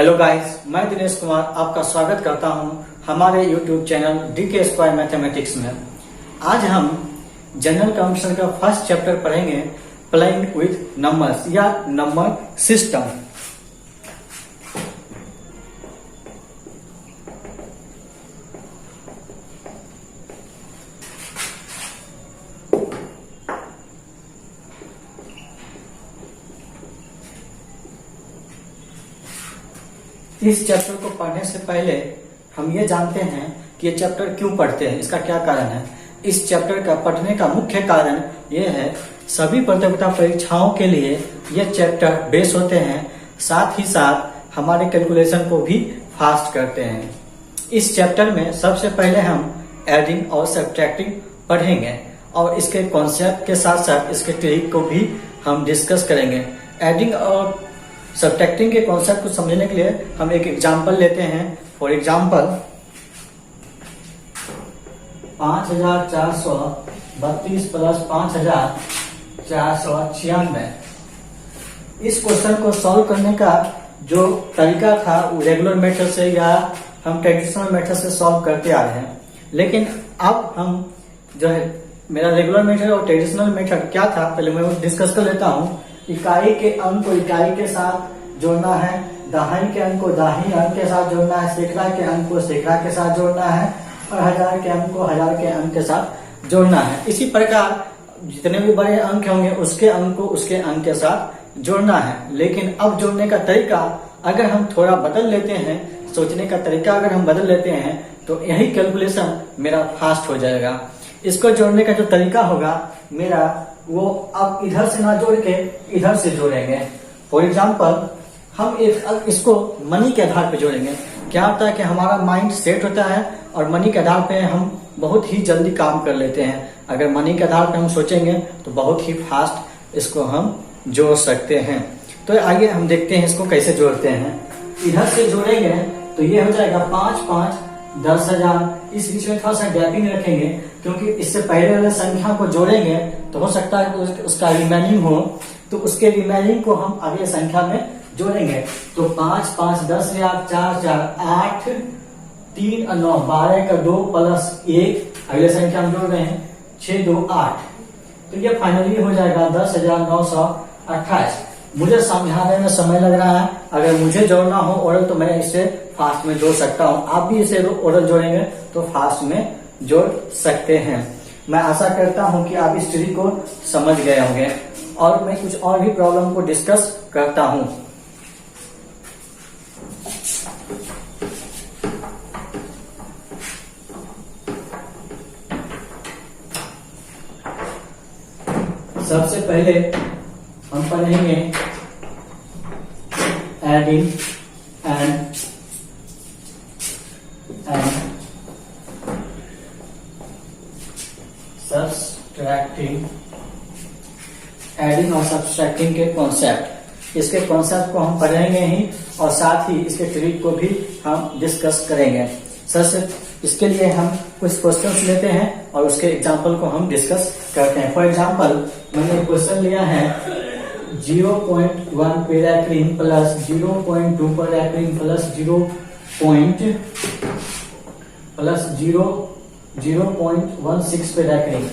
Hello guys, मैं दिनेश कुमार आपका स्वागत करता हूं हमारे YouTube channel DK square mathematics में। आज हम जनरल कंप्यूटेशन का फर्स्ट चैप्टर पढ़ेंगे, प्लेइंग विथ नंबर्स या नंबर सिस्टम। इस चैप्टर को पढ़ने से पहले हम ये जानते हैं कि ये चैप्टर क्यों पढ़ते हैं, इसका क्या कारण है। इस चैप्टर का पढ़ने का मुख्य कारण ये है, सभी प्रतियोगिता परीक्षाओं के लिए ये चैप्टर बेस होते हैं, साथ ही साथ हमारे कैलकुलेशन को भी फास्ट करते हैं। इस चैप्टर में सबसे पहले हम एडिंग और सब्ट्रैक्टिंग पढ़ेंगे और इसके कॉन्सेप्ट के साथ साथ इसके ट्रिक को भी हम डिस्कस करेंगे। एडिंग और सब्ट्रैक्टिंग के कॉन्सेप्ट को समझने के लिए हम एक एग्जांपल लेते हैं। For example 5432 plus 5496। इस क्वेश्चन को सॉल्व करने का जो तरीका था वो रेगुलर मेथड से या हम ट्रेडिशनल मेथड से सॉल्व करते आ रहे हैं, लेकिन अब हम जो है मेरा रेगुलर मेथड और ट्रेडिशनल मेथड क्या था पहले मैं डिस्कस कर लेता हूँ। इकाई के अंक को इकाई के साथ जोड़ना है, दहाई के अंक को दहाई अंक के साथ जोड़ना है, सैकड़ा के अंक को सैकड़ा के साथ जोड़ना है और हजार के अंक को हजार के अंक के साथ जोड़ना है। इसी प्रकार जितने भी बड़े अंक होंगे उसके अंक को उसके अंक के साथ जोड़ना है। लेकिन अब जोड़ने का तरीका अगर हम थोड़ा बदल लेते हैं, सोचने का तरीका अगर हम बदल लेते हैं तो यही कैलकुलेशन मेरा फास्ट हो जाएगा। इसको जोड़ने का जो तरीका होगा मेरा, वो अब इधर से ना जोड़ के इधर से जोड़ेंगे। फॉर एग्जाम्पल हम इसको मनी के आधार पर जोड़ेंगे। क्या होता है कि हमारा माइंड सेट होता है और मनी के आधार पे हम बहुत ही जल्दी काम कर लेते हैं। अगर मनी के आधार पे हम सोचेंगे तो बहुत ही फास्ट इसको हम जोड़ सकते हैं। तो आइए हम देखते हैं इसको कैसे जोड़ते हैं। इधर से जोड़ेंगे तो ये हो जाएगा 5 5 10,000। इस बीच में थोड़ा सा गैपिंग रखेंगे क्योंकि इससे पहले वाले संख्या को जोड़ेंगे तो हो सकता है कि उसका रिमेनिंग हो, तो उसके रिमेनिंग को हम अगले संख्या में जोड़ेंगे। तो 5 5 10,000 4 4 8 3 और 9 12 का 2 प्लस 1 अगले संख्या हम जोड़ रहे हैं 6 2 8। तो ये फाइनली हो जाएगा 10,928। मुझे समझाने में समय लग रहा है, अगर मुझे जोड़ना हो ओरल तो मैं इसे फास्ट में जोड़ सकता हूँ। आप भी इसे ओरल जोड़ेंगे तो फास्ट में जोड़ सकते हैं। मैं आशा करता हूँ कि आप इस ट्रिक को समझ गए होंगे और मैं कुछ और भी प्रॉब्लम को डिस्कस करता हूँ। सबसे पहले हम पढ़ेंगे एडिंग एंड सब्ट्रैक्टिंग। एडिंग और सब्ट्रैक्टिंग के कॉन्सेप्ट, इसके कॉन्सेप्ट को हम पढ़ेंगे ही और साथ ही इसके ट्रिक को भी हम डिस्कस करेंगे। सबसे इसके लिए हम कुछ क्वेश्चंस लेते हैं और उसके एग्जांपल को हम डिस्कस करते हैं। फॉर एग्जांपल मैंने क्वेश्चन लिया है 0.1 पे रैकरिंग प्लस 0.2 पर रैकरिंग प्लस 0.16 पे रैकरिंग।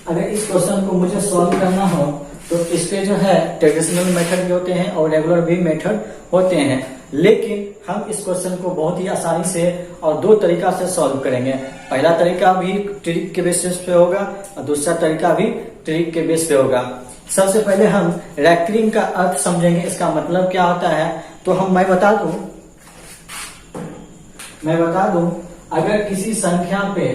अगर इस क्वेश्चन को मुझे सॉल्व करना हो तो इसके जो है ट्रेडिशनल मेथड भी होते हैं और रेगुलर भी मेथड होते हैं, लेकिन हम इस क्वेश्चन को बहुत ही आसानी से और दो तरीका से सॉल्व करेंगे। पहला तरीका भी ट्रिक के बेसिस पे होगा और दूसरा तरीका भी ट्रिक के बेस पे होगा। सबसे पहले हम रैकरिंग का अर्थ समझेंगे, इसका मतलब क्या होता है। तो मैं बता दूं अगर किसी संख्या पे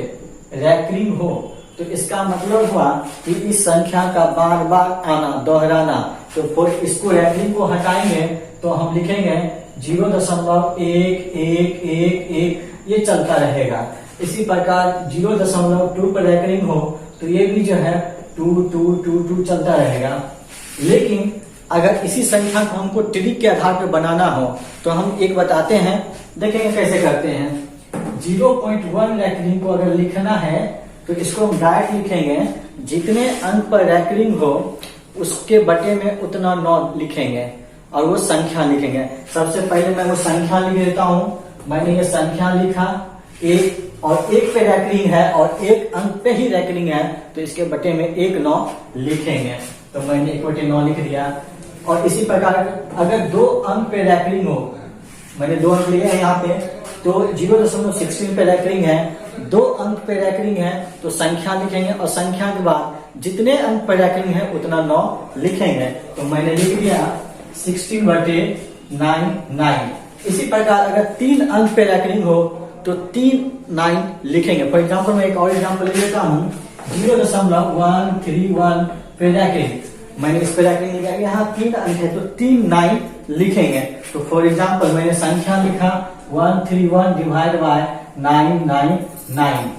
रैकरिंग हो तो इसका मतलब हुआ कि इस संख्या का बार बार आना, दोहराना। तो फिर इसको रैकरिंग को हटाएंगे तो हम लिखेंगे 0.1111, ये चलता रहेगा। इसी प्रकार 0.2 पर रैकरिंग हो तो ये भी जो है 2 2 2 2 चलता रहेगा। लेकिन अगर इसी संख्या को हमको ट्रिक के आधार पर बनाना हो तो हम एक बताते हैं, देखेंगे कैसे करते हैं। 0.1 रैकरिंग को अगर लिखना है तो इसको हम डायरेक्ट लिखेंगे, जितने अंक पर रैकरिंग हो उसके बटे में उतना 9 लिखेंगे और वो संख्या लिखेंगे। सबसे पहले मैं वो संख्या लिख देता हूँ। मैंने ये संख्या लिखा, एक और एक पे रैकरिंग है और एक अंक पे ही रैकरिंग है, तो इसके बटे में 1/9 लिखेंगे। तो मैंने 1/9 लिख दिया। और इसी प्रकार अगर 2 अंक पे रैकरिंग हो, मैंने 2 अंक लिए हैं यहाँ पे, तो 0.16 पे रैकरिंग है, 2 अंक पे रैकरिंग है, तो संख्या लिखेंगे और संख्या के बाद जितने अंक पे रैकरिंग है उतना 9 लिखेंगे। तो मैंने लिख दिया 16/9। इसी प्रकार अगर 3 अंक पे रैकरिंग हो तो 3 9 लिखेंगे। फॉर एग्जाम्पल मैं एक और एग्जाम्पल ले लेता हूँ, 0.131 पे रैकरिंग, मैंने इस पे रैकरिंग लिखा, यहाँ 3 अंक है तो 3 9 लिखेंगे। तो फॉर एग्जाम्पल मैंने संख्या लिखा 131 डिवाइड बाय 999।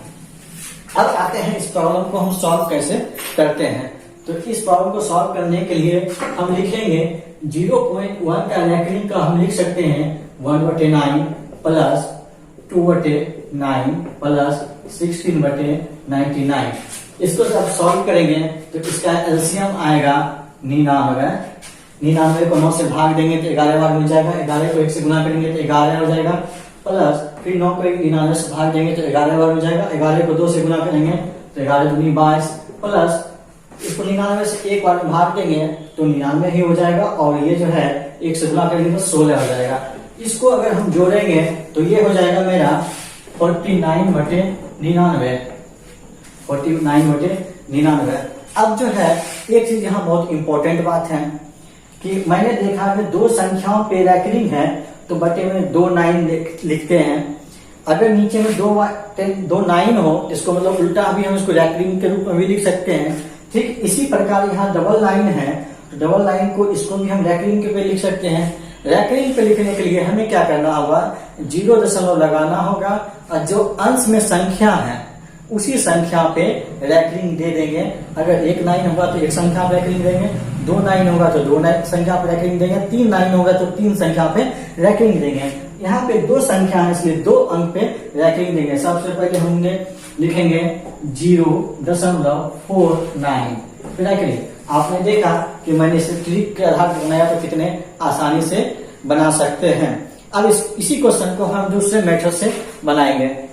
अब आते हैं इस प्रॉब्लम को हम सॉल्व कैसे करते हैं। तो इस प्रॉब्लम को सॉल्व करने के लिए हम लिखेंगे 0.1 का रैकरिंग का हम लिख सकते हैं 1/9 प्लस 2/9 प्लस 16/99। इसको जब सॉल्व करेंगे तो इसका एलसीएम आएगा 99। 99 को 9 से भाग देंगे तो 11 बार मिल जाएगा, 11 को 1 से गुना करेंगे तो 11 हो जाएगा, प्लस फिर 9 को 99 से भाग देंगे तो 11 बार मिल जाएगा, 11 को 2 से गुना करेंगे तो 11 दूनी 22, प्लस इसको 99 से 1 बार भाग देंगे तो 99 ही हो जाएगा, और ये जो है 1 से गुना करेंगे तो 16 हो जाएगा। इसको अगर हम जोड़ेंगे तो ये हो जाएगा मेरा 49/99। 49/99। अब जो है एक चीज यहाँ बहुत इंपॉर्टेंट बात है कि मैंने देखा कि 2 संख्याओं पे रैकरिंग है तो बटे में 2 9 लिखते हैं। अगर नीचे में 2 9 हो, इसको मतलब उल्टा भी हम इसको रैकरिंग के रूप में भी लिख सकते हैं। ठीक इसी प्रकार यहाँ डबल लाइन है, तो डबल लाइन को इसको भी हम रैकरिंग के पे लिख सकते हैं। रैकरिंग पे लिखने के लिए हमें क्या करना होगा, 0 लगाना होगा और जो अंश में संख्या है उसी संख्या पे रैकरिंग दे देंगे। अगर 1 9 होगा तो 1 संख्या पे रैकरिंग देंगे, 2 9 होगा तो 2 संख्या पे रैकरिंग देंगे, 3 9 होगा तो 3 संख्या पे रैकरिंग देंगे। यहाँ पे 2 संख्या है इसलिए 2 अंक पे रैकरिंग देंगे। सबसे पहले हमने लिखेंगे 0.49 रैकरिंग। आपने देखा कि मैंने इसे ट्रिक के आधार पर बनाया तो कितने आसानी से बना सकते हैं। अब इसी क्वेश्चन को हम दूसरे मेथड से बनाएंगे।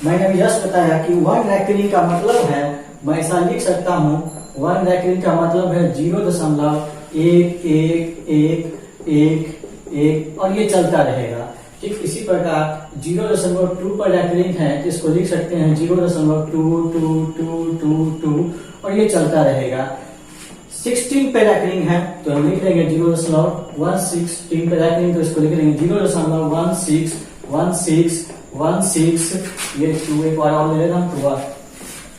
मैंने जस्ट बताया कि 1 रैकरिंग का मतलब है, मैं ऐसा लिख सकता हूं, 1 रैकरिंग का मतलब है 0.1111 और ये चलता रहेगा। ठीक इसी प्रकार 0.2 पर रैकरिंग है तो इसको लिख सकते हैं 0.2222 और ये चलता रहेगा। 16 पे रैकरिंग है तो हम लिख लेंगे 0.16 पे रैकरिंग, तो इसको लिख लेंगे 0.161616, ये 2 एक बार और ले लेना तो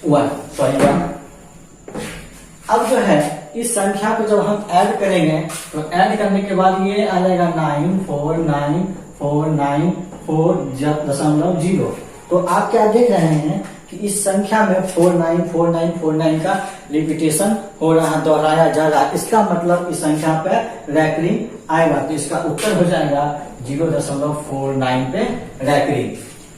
1। अब जो है इस संख्या को जब हम ऐड करेंगे तो ऐड करने के बाद ये आ जाएगा 9494940। तो आप क्या देख रहे हैं कि इस संख्या में 494949 का रिपीटेशन हो रहा है, दोहराया जा रहा है। इसका मतलब इस संख्या पे रैकरिंग आएगा, तो इसका उत्तर हो जाएगा 0.49 पे रैकरिंग।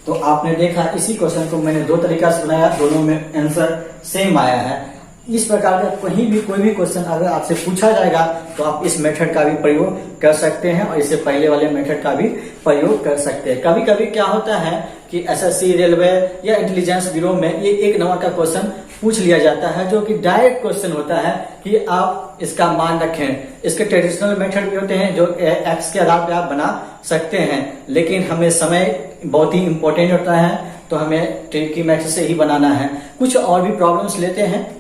तो आपने देखा इसी क्वेश्चन को मैंने 2 तरीका से बनाया, दोनों में आंसर सेम आया है। इस प्रकार का कहीं भी कोई भी क्वेश्चन अगर आपसे पूछा जाएगा तो आप इस मेथड का भी प्रयोग कर सकते हैं और इससे पहले वाले मेथड का भी प्रयोग कर सकते हैं। कभी कभी क्या होता है कि एसएससी, रेलवे या इंटेलिजेंस ब्यूरो में ये 1 नंबर का क्वेश्चन पूछ लिया जाता है जो कि डायरेक्ट क्वेश्चन होता है कि आप इसका मान रखें। इसके ट्रेडिशनल मेथड भी होते हैं जो एक्स के आधार पर आप बना सकते हैं, लेकिन हमें समय बहुत ही इंपॉर्टेंट होता है तो हमें ट्रिकी मेथड से ही बनाना है। कुछ और भी प्रॉब्लम्स लेते हैं।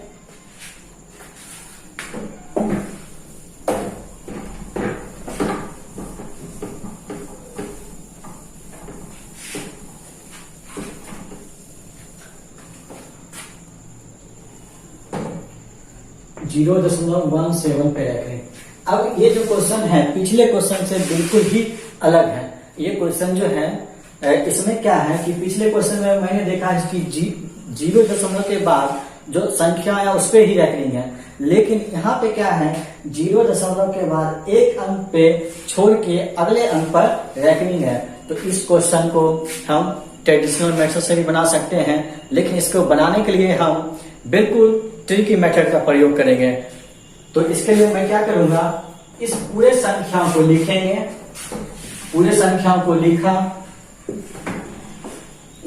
जीरो 0.17 पे रखें। अब ये जो क्वेश्चन है पिछले क्वेश्चन से बिल्कुल ही अलग है। ये क्वेश्चन जो है इसमें क्या है कि पिछले क्वेश्चन में मैंने देखा है कि 0 के बाद जो संख्या है उस पे ही रैकरिंग है, लेकिन यहाँ पे क्या है 0 के बाद 1 अंक पे छोड़ के अगले अंक पर रैकरिंग है। तो इस क्वेश्चन को हम ट्रेडिशनल मेथड से भी बना सकते हैं, लेकिन इसको बनाने के लिए हम बिल्कुल ट्रिकी मेथड का प्रयोग करेंगे। तो इसके लिए मैं क्या करूंगा, इस पूरे संख्या को लिखेंगे, पूरे संख्या को लिखा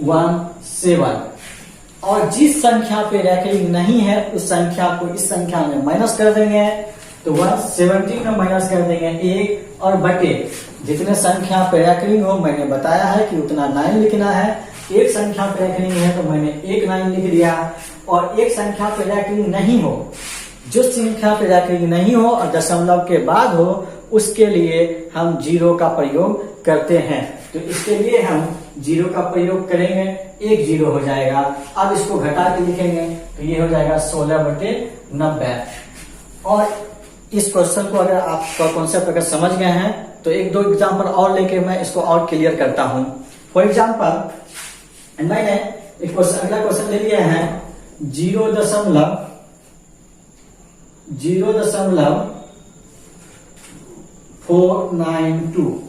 1 7, और जिस संख्या पे रैखिक नहीं है उस संख्या को इस संख्या में माइनस कर देंगे। तो 117 में माइनस कर देंगे 1 और बटे जितने संख्या पे रैखिक हो, मैंने बताया है कि उतना 9 लिखना है। एक संख्या पे रैखिक है तो मैंने एक 9 लिख दिया, और एक संख्या पे रैखिक नहीं हो, जो संख्या पे रैखिक नहीं हो और दशमलव के बाद हो, उसके लिए हम 0 का प्रयोग करते हैं। तो इसके लिए हम 0 का प्रयोग करेंगे, एक 0 हो जाएगा। अब इसको घटा के लिखेंगे तो ये हो जाएगा 16/90। और इस क्वेश्चन को अगर आपका कॉन्सेप्ट अगर समझ गए हैं तो एक दो एग्जाम्पल और लेके मैं इसको और क्लियर करता हूं। फॉर एग्जाम्पल मैंने एक क्वेश्चन, अगला क्वेश्चन ले लिया है 0.492।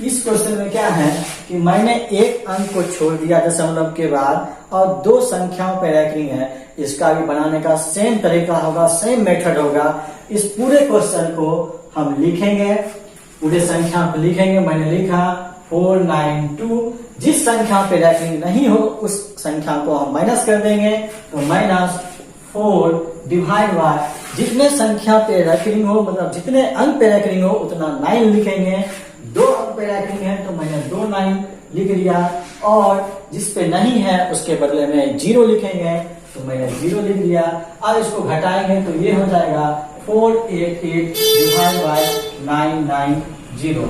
इस क्वेश्चन में क्या है कि मैंने एक अंक को छोड़ दिया दशमलव के बाद और दो संख्याओं पे रैखिक है। इसका भी बनाने का सेम तरीका होगा, सेम मेथड होगा। इस पूरे क्वेश्चन को हम लिखेंगे, पूरे संख्या को लिखेंगे। मैंने लिखा 492, जिस संख्या पे रैखिक नहीं हो उस संख्या को हम माइनस कर देंगे। तो -4 डिवाइड बाय जितने संख्या पे रैखिक हो, मतलब जितने अंक पे रैखिक हो उतना 9 लिखेंगे। 2 अंक पे रैखिक है तो मैंने 2 9 लिख लिया, और जिस पे नहीं है उसके बदले में 0 लिखेंगे तो मैंने 0 लिख लिया। अब इसको घटाएंगे तो ये हो जाएगा 488 डिवाइड बाय 990।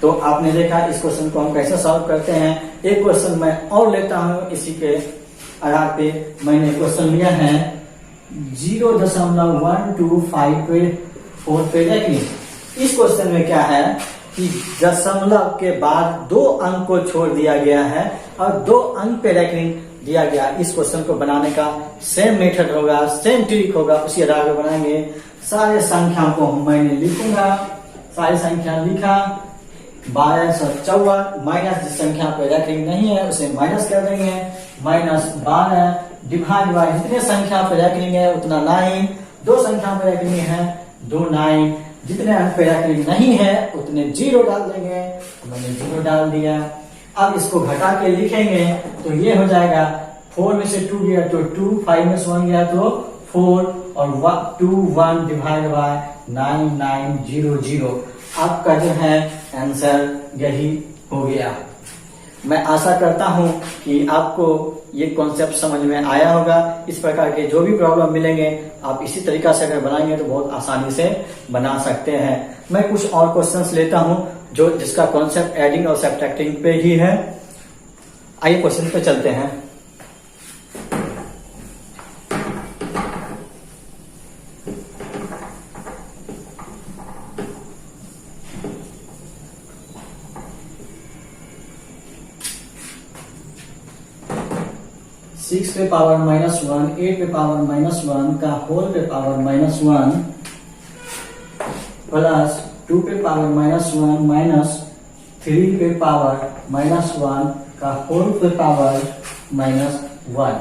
तो आपने देखा इस क्वेश्चन को हम कैसे सॉल्व करते हैं। एक क्वेश्चन मैं और लेता हूं, इसी के आधार पे मैंने क्वेश्चन लिया है 0.125 पे रैखिक। इस क्वेश्चन में क्या है कि दशमलव के बाद 2 अंक को छोड़ दिया गया है और 2 अंक पे रैखिक दिया गया। इस क्वेश्चन को बनाने का सेम मेथड होगा, सेम ट्रिक होगा, उसी आधार पर बनाएंगे। सारे संख्या को मैंने लिखूंगा, सारी संख्या लिखा 1254, माइनस जिस संख्या पे रैखिक नहीं है उसे माइनस कर देंगे, -12 डिवाइड बाय जितने संख्या पे रैखिक है उतना 9, 2 संख्या पे रैखिक है 2 9, जितने अंक पे रैखिक नहीं है उतने 0 डाल देंगे। मैंने 0 डाल दिया। अब इसको घटा के लिखेंगे तो ये हो जाएगा 4 में से 2 गया तो 2, 5 में से 1 गया तो 4, और 21 डिवाइड बाय 9900। आपका जो है आंसर यही हो गया। मैं आशा करता हूं कि आपको ये कॉन्सेप्ट समझ में आया होगा। इस प्रकार के जो भी प्रॉब्लम मिलेंगे आप इसी तरीका से अगर बनाएंगे तो बहुत आसानी से बना सकते हैं। मैं कुछ और क्वेश्चंस लेता हूं जो जिसका कॉन्सेप्ट एडिंग और सब्ट्रैक्टिंग पे ही है। आइए क्वेश्चन पे चलते हैं। सिक्स पे पावर -1, 8 पे पावर -1 का होल पे पावर -1 प्लस 2 पे पावर -1 माइनस 3 पे पावर -1 का होल पे पावर -1।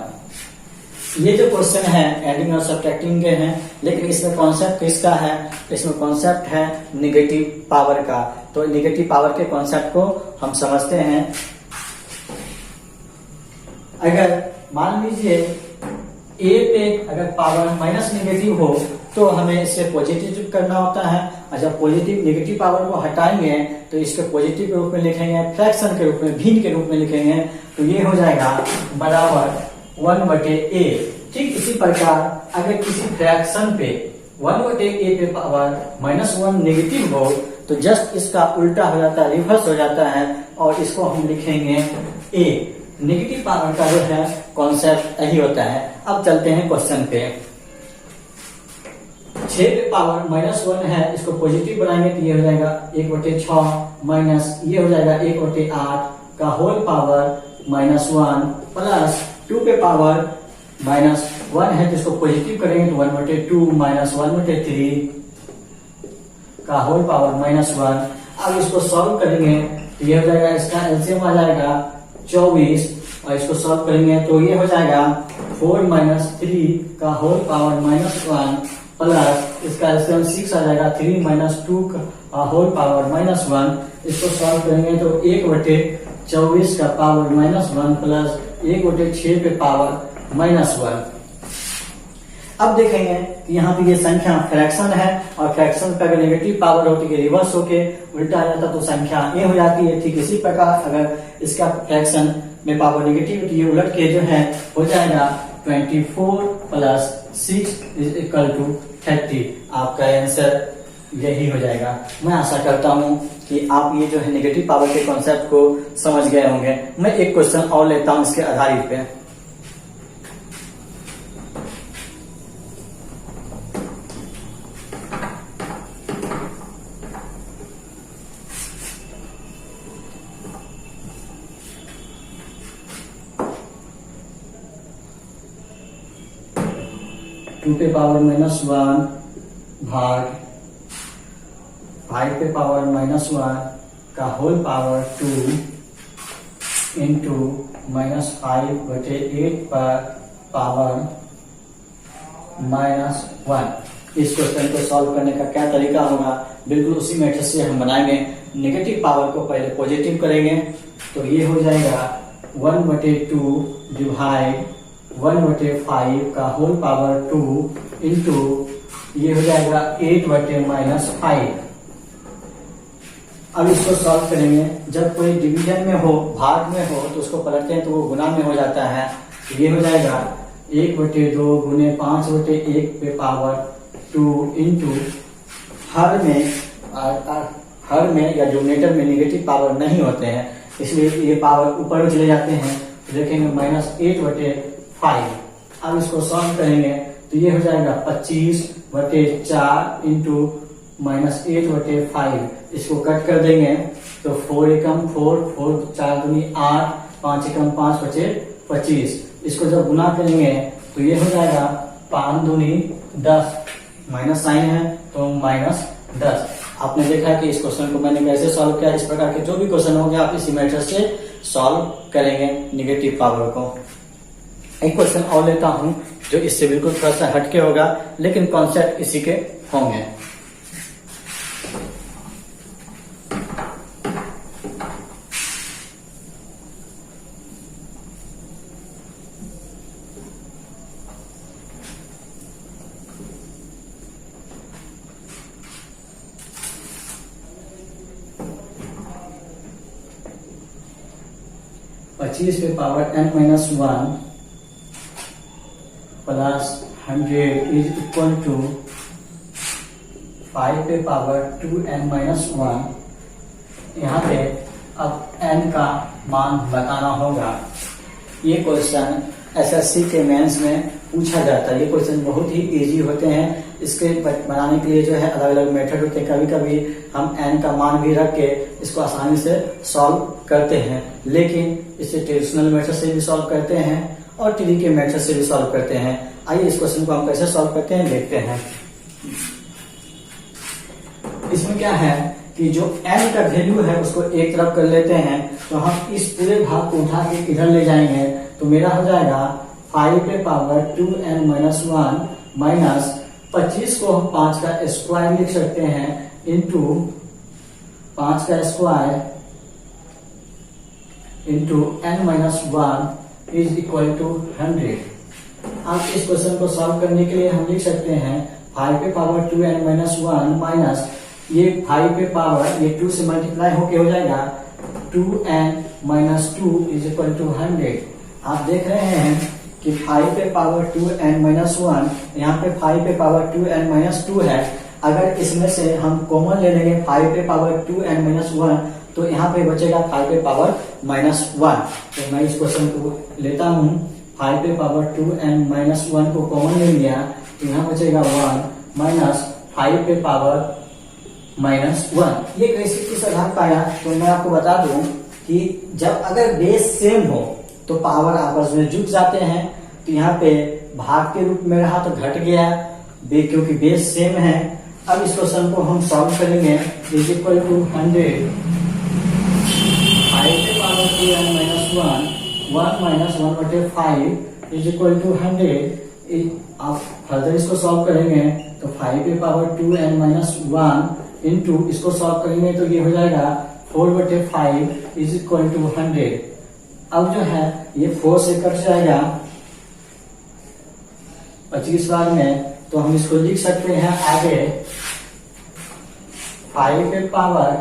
ये जो क्वेश्चन है एडिंग और सब्ट्रैक्टिंग के हैं, लेकिन इसमें कॉन्सेप्ट किसका है? इसमें कॉन्सेप्ट है नेगेटिव पावर का। तो नेगेटिव पावर के कॉन्सेप्ट को हम समझते हैं। अगर मान लीजिए ए पे अगर पावर माइनस नेगेटिव हो तो हमें इसे पॉजिटिव करना होता है, और जब पॉजिटिव नेगेटिव पावर को हटाएंगे तो इसके पॉजिटिव के रूप में लिखेंगे, फ्रैक्शन के रूप में, भिन्न के रूप में लिखेंगे। तो ये हो जाएगा बराबर 1/a। ठीक इसी प्रकार अगर किसी फ्रैक्शन पे 1/a पे पावर -1 नेगेटिव हो तो जस्ट इसका उल्टा हो जाता है, रिवर्स हो जाता है, और इसको हम लिखेंगे a। नेगेटिव पावर का जो है कॉन्सेप्ट यही होता है। अब चलते हैं क्वेश्चन पे। 6 पे पावर -1 है, इसको पॉजिटिव बनाएंगे तो ये हो जाएगा 1/6 माइनस ये हो जाएगा 1/8 का होल पावर -1 प्लस 2 पे पावर -1 है तो इसको पॉजिटिव करेंगे तो 1/2 माइनस 1/3 का होल पावर -1। अब इसको सॉल्व करेंगे तो ये हो जाएगा, इसका एलसीएम आ जाएगा 24 और इसको सॉल्व करेंगे तो ये हो जाएगा 4 माइनस 3 का होल पावर माइनस 1 प्लस इसका 6 आ जाएगा 3 माइनस 2 का होल पावर माइनस 1। इसको सॉल्व करेंगे तो 1/24 का पावर माइनस 1 प्लस 1/6 पे पावर माइनस 1। अब देखेंगे कि यहाँ पे ये संख्या फ्रैक्शन है और फ्रैक्शन पे अगर नेगेटिव पावर होती है रिवर्स होके उल्टा आ जाता तो संख्या ए हो जाती है। ठीक इसी प्रकार अगर इसका फ्रैक्शन में पावर नेगेटिव होती है उलट के जो है हो जाएगा 24 प्लस 6 इज इक्वल टू 30। आपका आंसर यही हो जाएगा। मैं आशा करता हूँ कि आप ये जो है नेगेटिव पावर के कॉन्सेप्ट को समझ गए होंगे। मैं एक क्वेश्चन और लेता हूँ इसके आधारित पे। टू पे पावर माइनस 1 भाग 5 पे पावर माइनस 1 का होल पावर 2 इंटू माइनस 5/8 पर पावर माइनस 1। इस क्वेश्चन को सॉल्व करने का क्या तरीका होगा, बिल्कुल उसी मेथड से हम बनाएंगे। नेगेटिव पावर को पहले पॉजिटिव करेंगे तो ये हो जाएगा 1/2 डिवाइड 1/5 का होल पावर 2 इंटू ये हो जाएगा 8/-5। अब इसको सॉल्व करेंगे। जब कोई डिवीजन में हो, भाग में हो, तो उसको पलटते हैं तो वो गुना में हो जाता है। ये हो जाएगा 1/2 गुने 5/1 पे पावर 2 इंटू हर में या डिनोमिनेटर में नेगेटिव पावर नहीं होते हैं इसलिए ये पावर ऊपर चले जाते हैं। तो देखेंगे -8/5। अब इसको सॉल्व करेंगे तो ये हो जाएगा 25/4 इंटू -8/5। इसको कट कर देंगे तो 4 एकम 4, 4 4 दूनी 8, 5 एकम 5/25। इसको जब गुना करेंगे तो ये हो जाएगा 5 दूनी 10, माइनस साइन है तो -10। आपने देखा कि इस क्वेश्चन को मैंने कैसे सॉल्व किया। इस प्रकार के जो भी क्वेश्चन होंगे आप इसी मेथड से सॉल्व करेंगे नेगेटिव पावर को। एक क्वेश्चन और लेता हूं जो इससे बिल्कुल थोड़ा सा हटके होगा लेकिन कॉन्सेप्ट इसी के होंगे। पच्चीस पे power n-1 plus 100 is equal to 5 पे पावर 2n-1। यहाँ पे अब n का मान बताना होगा। ये क्वेश्चन एसएससी के मेंस में पूछा जाता है। ये क्वेश्चन बहुत ही इजी होते हैं। इसके बनाने के लिए जो है अलग अलग मेथड होते हैं। कभी कभी हम n का मान भी रख के इसको आसानी से सॉल्व करते हैं, लेकिन इसे ट्रेडिशनल मेथड से भी सॉल्व करते हैं और ट्री के मेथड से भी सॉल्व करते हैं। आइए इस क्वेश्चन को हम कैसे सॉल्व करते हैं देखते हैं। इसमें क्या है कि जो n का वैल्यू है उसको एक तरफ कर लेते हैं तो हम इस पूरे भाग को उठा के इधर ले जाएंगे तो मेरा हो जाएगा 5 पे पावर 2n-1 माइनस 25 को हम 5 का स्क्वायर लिख सकते हैं इंटू 5 का square into n-1 is equal to 100। अब इस क्वेश्चन को सॉल्व करने के लिए हम लिख सकते हैं 5 पे पावर 2n-1 माइनस ये 5 पे पावर ये 2 से मल्टीप्लाई होके हो जाएगा 2n-2 इज इक्वल टू 100। आप देख रहे हैं कि 5 पे पावर 2n-1 यहाँ पे 5 पे पावर 2n-2 है। अगर इसमें से हम कॉमन ले लेंगे 5 पे पावर 2n-1 तो यहाँ पे बचेगा 5 पे पावर -1। तो मैं इस क्वेश्चन को लेता हूँ। 5 पे पावर 2n-1 को कॉमन ले लिया तो यहाँ बचेगा 1 माइनस 5 पे पावर -1। ये कैसे किस आधार पर आया तो मैं आपको बता दूं कि जब अगर बेस सेम हो तो पावर आपस में जुड़ जाते हैं। तो यहाँ पे भाग के रूप में रहा तो घट गया क्योंकि बेस सेम है। अब इस क्वेश्चन को हम सॉल्व करेंगे इज इक्वल टू 100 5 पे power 2n-1 1, 1 minus 1/5 is equal to 100। आप फर्दर इसको सॉल्व करेंगे तो 5 पे पावर 2n माइनस 1 इंटू इसको सॉल्व करेंगे तो ये हो जाएगा 4/5 इज इक्वल टू 100। अब जो है ये 4 से कट जाएगा 25 बार में, तो हम इसको लिख सकते हैं आगे 5 पे पावर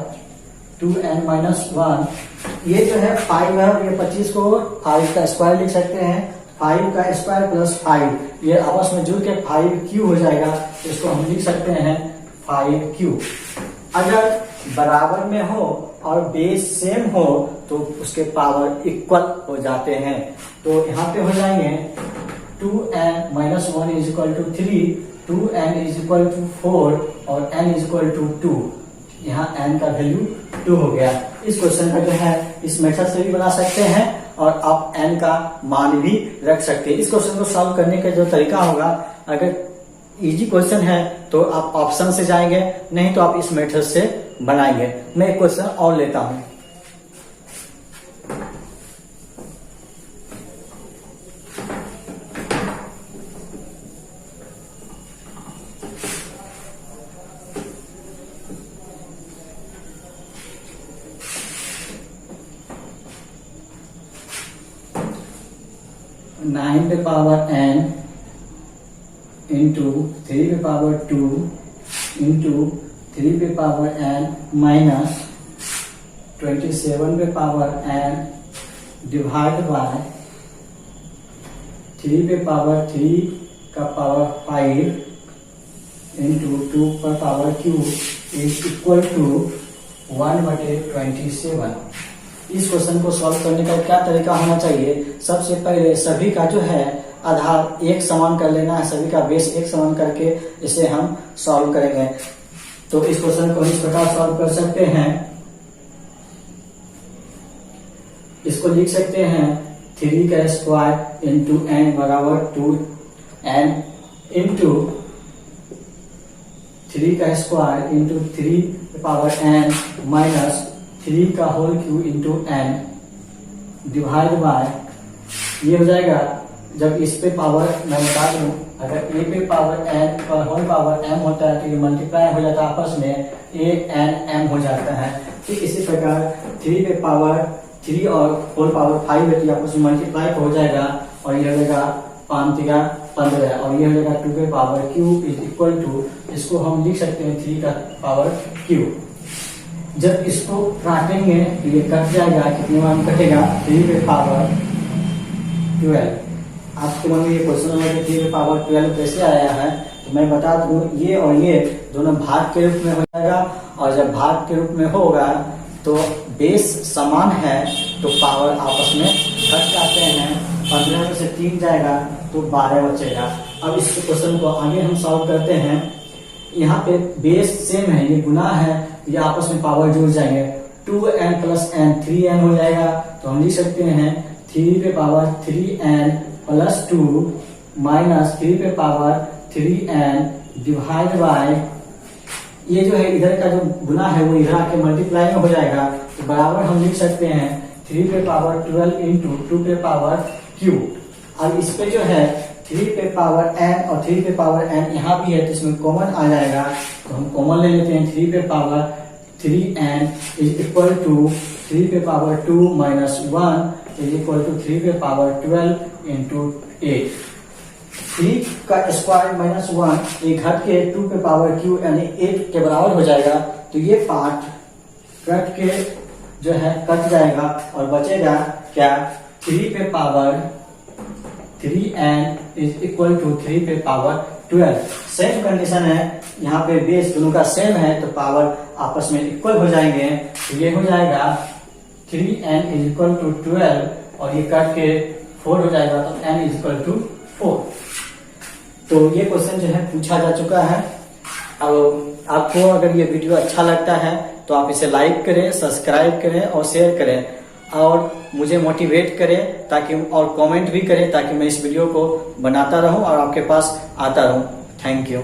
2n माइनस 1। ये जो है 5 है और ये 25 को 5 का स्क्वायर लिख सकते हैं, 5 का स्क्वायर प्लस 5 ये आपस में जुड़ के 5q हो जाएगा। इसको हम लिख सकते हैं 5q। अगर बराबर में हो और बेस सेम हो तो उसके पावर इक्वल हो जाते हैं। तो यहाँ पे हो जाएंगे 2n minus 1 is equal to 3, 2n is equal to 4 और n इज इक्वल टू 2। यहाँ n का वैल्यू 2 हो गया। इस क्वेश्चन का जो है इस मेथड से भी बना सकते हैं और आप n का मान भी रख सकते हैं। इस क्वेश्चन को सॉल्व करने का जो तरीका होगा, अगर इजी क्वेश्चन है तो आप ऑप्शन से जाएंगे, नहीं तो आप इस मेथड से बनाएंगे। मैं एक क्वेश्चन और लेता हूं। नाइन पे पावर n इंटू 3 पे पावर 2 इंटू 3 पे पावर n माइनस 27 पे पावर n डिवाइड बाय 3 पे पावर 3 का पावर 5 इंटू 2 पर power q is equal to 1/27। इस क्वेश्चन को सॉल्व करने का क्या तरीका होना चाहिए? सबसे पहले सभी का जो है आधार एक समान कर लेना है, सभी का बेस एक समान करके इसे हम सॉल्व करेंगे। तो इस क्वेश्चन को इस प्रकार सॉल्व कर सकते हैं। इसको लिख सकते हैं 3 का स्क्वायर इंटू n बराबर 2n इंटू 3 का square into 3 power n minus 3 का whole cube into n divide by, ये हो जाएगा जब इस पे पावर मैं बता दूं, अगर a पे पावर n पर होल पावर m होता है तो ये मल्टीप्लाई हो जाता है आपस में, a n m हो जाता है। ठीक इसी प्रकार 3 पे पावर 3 और होल पावर 5 है तो आपस में मल्टीप्लाई हो जाएगा और ये हो जाएगा 5 × 15 और ये हो जाएगा 2 पे power cube is equal to, इसको हम लिख सकते हैं 3 का पावर क्यूब। जब इसको काटेंगे तो ये कट जाएगा, कितने मान कटेगा 3 पे पावर 12। आपके मन में ये क्वेश्चन होगा कि 3 पे पावर 12 कैसे आया है, तो मैं बता दूं ये और ये दोनों भाग के रूप में हो जाएगा और जब भाग के रूप में होगा तो बेस समान है तो पावर आपस में कट जाते हैं। 15 में से 3 जाएगा तो 12 बचेगा। अब इस क्वेश्चन को आगे हम सॉल्व करते हैं। यहाँ पे बेस सेम है, ये गुना है, ये आपस में पावर जुड़ जाएंगे। 2n प्लस n 3n हो जाएगा, तो हम लिख सकते हैं 3 पे पावर 3n प्लस 2 माइनस 3 पे पावर 3n डिवाइड बाय, ये जो है इधर का जो गुना है वो इधर आके मल्टीप्लाई में हो जाएगा, तो बराबर हम लिख सकते हैं 3 पे पावर 12 इंटू 2 पे पावर q। अब इस पे जो है 3 पे पावर n और 3 पे पावर n यहाँ भी है तो इसमें कॉमन आ जाएगा, तो हम कॉमन ले लेते हैं 3 पे power 3n is equal to 3 पे power 2 minus 1 is equal to 3 पे पावर 12 इंटू 8। 3 का स्क्वायर माइनस 1 ये घट के 2 पे पावर q यानी 8 के बराबर हो जाएगा, तो ये पार्ट कट के जो है कट जाएगा और बचेगा क्या 3 पे power 3n is equal to 3 पे पावर 12। सेम कंडीशन है, यहाँ पे बेस दोनों का सेम है तो पावर आपस में इक्वल हो जाएंगे, तो ये हो जाएगा 3n इज इक्वल टू 12 और ये कट के 4 हो जाएगा तो n इज इक्वल टू 4। तो ये क्वेश्चन जो है पूछा जा चुका है। अब आपको अगर ये वीडियो अच्छा लगता है तो आप इसे लाइक करें, सब्सक्राइब करें और शेयर करें और मुझे मोटिवेट करें ताकि और कमेंट भी करें ताकि मैं इस वीडियो को बनाता रहूं और आपके पास आता रहूं। Thank you.